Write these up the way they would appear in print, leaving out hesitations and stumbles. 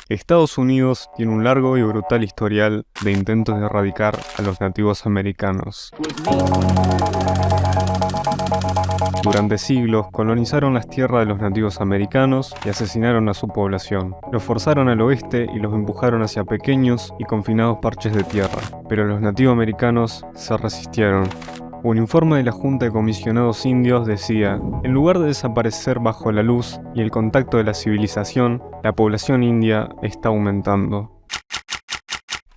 Estados Unidos tiene un largo y brutal historial de intentos de erradicar a los nativos americanos. Durante siglos colonizaron las tierras de los nativos americanos y asesinaron a su población. Los forzaron al oeste y los empujaron hacia pequeños y confinados parches de tierra, pero los nativos americanos se resistieron. Un informe de la Junta de Comisionados Indios decía: en lugar de desaparecer bajo la luz y el contacto de la civilización, la población india está aumentando.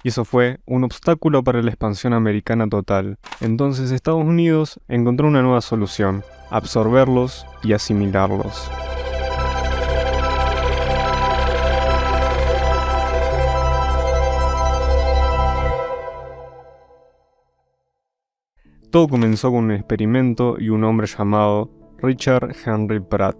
Y eso fue un obstáculo para la expansión americana total. Entonces Estados Unidos encontró una nueva solución: absorberlos y asimilarlos. Todo comenzó con un experimento y un hombre llamado Richard Henry Pratt.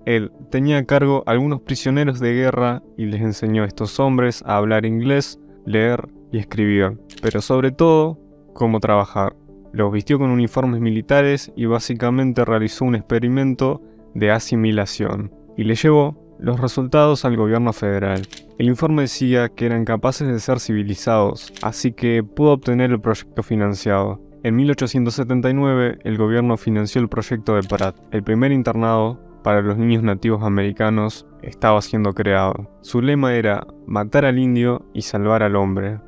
Él tenía a cargo a algunos prisioneros de guerra y les enseñó a estos hombres a hablar inglés, leer y escribir, pero sobre todo, cómo trabajar. Los vistió con uniformes militares y básicamente realizó un experimento de asimilación, y le llevó los resultados al gobierno federal. El informe decía que eran capaces de ser civilizados, así que pudo obtener el proyecto financiado. En 1879, el gobierno financió el proyecto de Pratt. El primer internado para los niños nativos americanos estaba siendo creado. Su lema era matar al indio y salvar al hombre.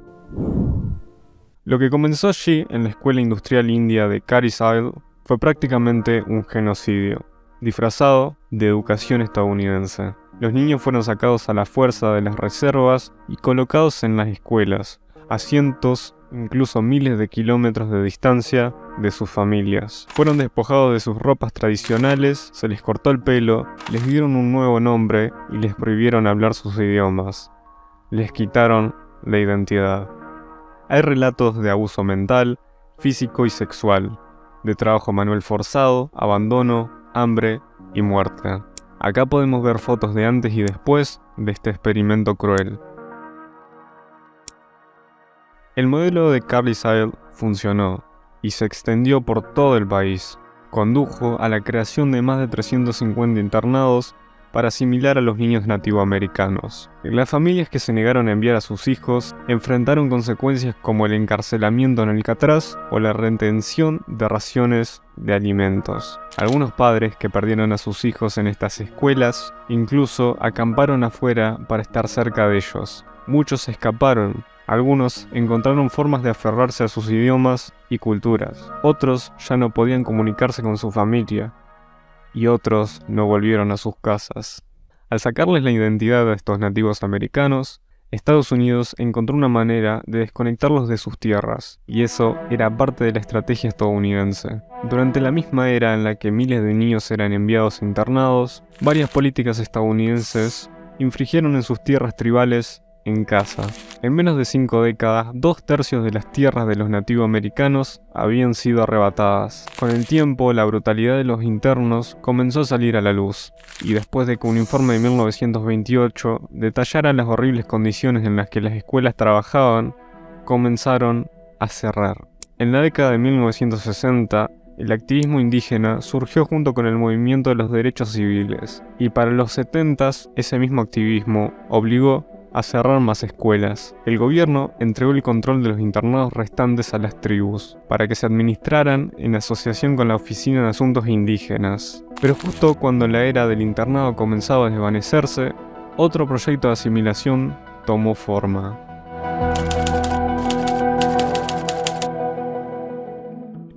Lo que comenzó allí, en la Escuela Industrial India de Carlisle, fue prácticamente un genocidio, disfrazado de educación estadounidense. Los niños fueron sacados a la fuerza de las reservas y colocados en las escuelas, a cientos, incluso miles de kilómetros de distancia de sus familias. Fueron despojados de sus ropas tradicionales, se les cortó el pelo, les dieron un nuevo nombre y les prohibieron hablar sus idiomas. Les quitaron la identidad. Hay relatos de abuso mental, físico y sexual, de trabajo manual forzado, abandono, hambre y muerte. Acá podemos ver fotos de antes y después de este experimento cruel. El modelo de Carlisle funcionó y se extendió por todo el país. Condujo a la creación de más de 350 internados para asimilar a los niños nativoamericanos. Las familias que se negaron a enviar a sus hijos enfrentaron consecuencias como el encarcelamiento en Alcatraz o la retención de raciones de alimentos. Algunos padres que perdieron a sus hijos en estas escuelas incluso acamparon afuera para estar cerca de ellos. Muchos escaparon. Algunos encontraron formas de aferrarse a sus idiomas y culturas. Otros ya no podían comunicarse con su familia. Y otros no volvieron a sus casas. Al sacarles la identidad a estos nativos americanos, Estados Unidos encontró una manera de desconectarlos de sus tierras, y eso era parte de la estrategia estadounidense. Durante la misma era en la que miles de niños eran enviados a internados, varias políticas estadounidenses infringieron en sus tierras tribales en casa. En menos de 5 décadas, 2/3 de las tierras de los nativoamericanos habían sido arrebatadas. Con el tiempo, la brutalidad de los internos comenzó a salir a la luz, y después de que un informe de 1928 detallara las horribles condiciones en las que las escuelas trabajaban, comenzaron a cerrar. En la década de 1960, el activismo indígena surgió junto con el movimiento de los derechos civiles, y para los 70s ese mismo activismo obligó a cerrar más escuelas. El gobierno entregó el control de los internados restantes a las tribus, para que se administraran en asociación con la Oficina de Asuntos Indígenas. Pero justo cuando la era del internado comenzaba a desvanecerse, otro proyecto de asimilación tomó forma.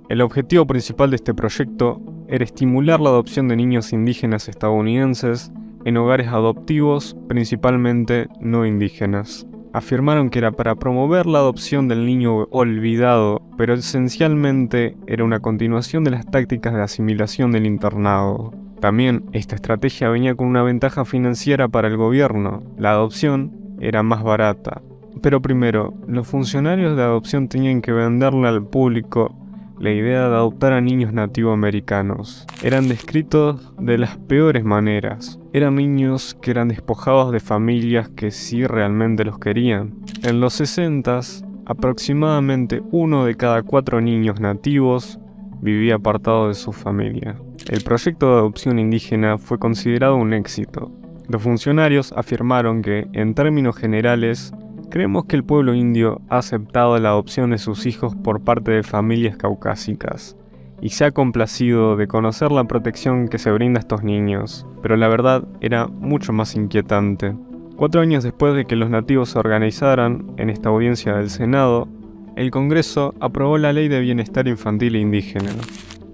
El objetivo principal de este proyecto era estimular la adopción de niños indígenas estadounidenses en hogares adoptivos, principalmente no indígenas. Afirmaron que era para promover la adopción del niño olvidado, pero esencialmente era una continuación de las tácticas de asimilación del internado. También esta estrategia venía con una ventaja financiera para el gobierno: la adopción era más barata. Pero primero, los funcionarios de adopción tenían que venderle al público la idea de adoptar a niños nativoamericanos. Eran descritos de las peores maneras. Eran niños que eran despojados de familias que sí realmente los querían. En los 60s, aproximadamente 1 de cada 4 niños nativos vivía apartado de su familia. El proyecto de adopción indígena fue considerado un éxito. Los funcionarios afirmaron que, en términos generales, creemos que el pueblo indio ha aceptado la adopción de sus hijos por parte de familias caucásicas y se ha complacido de conocer la protección que se brinda a estos niños, pero la verdad era mucho más inquietante. 4 años después de que los nativos se organizaran en esta audiencia del Senado, el Congreso aprobó la Ley de Bienestar Infantil e Indígena,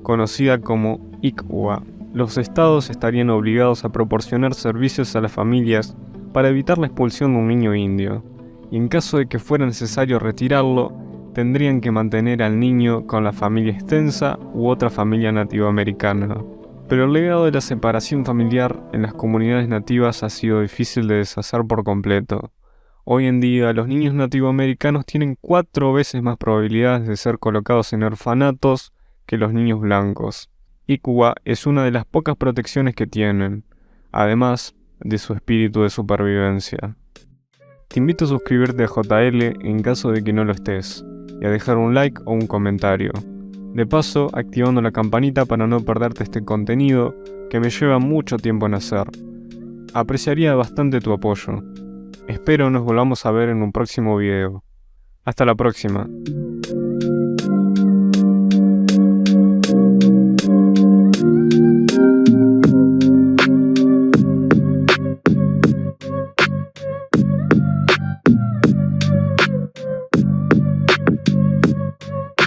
conocida como ICWA. Los estados estarían obligados a proporcionar servicios a las familias para evitar la expulsión de un niño indio, y en caso de que fuera necesario retirarlo, tendrían que mantener al niño con la familia extensa u otra familia nativoamericana. Pero el legado de la separación familiar en las comunidades nativas ha sido difícil de deshacer por completo. Hoy en día, los niños nativoamericanos tienen 4 veces más probabilidades de ser colocados en orfanatos que los niños blancos. ICWA es una de las pocas protecciones que tienen, además de su espíritu de supervivencia. Te invito a suscribirte a JL en caso de que no lo estés, y a dejar un like o un comentario. De paso, activando la campanita para no perderte este contenido que me lleva mucho tiempo en hacer. Apreciaría bastante tu apoyo. Espero nos volvamos a ver en un próximo video. Hasta la próxima.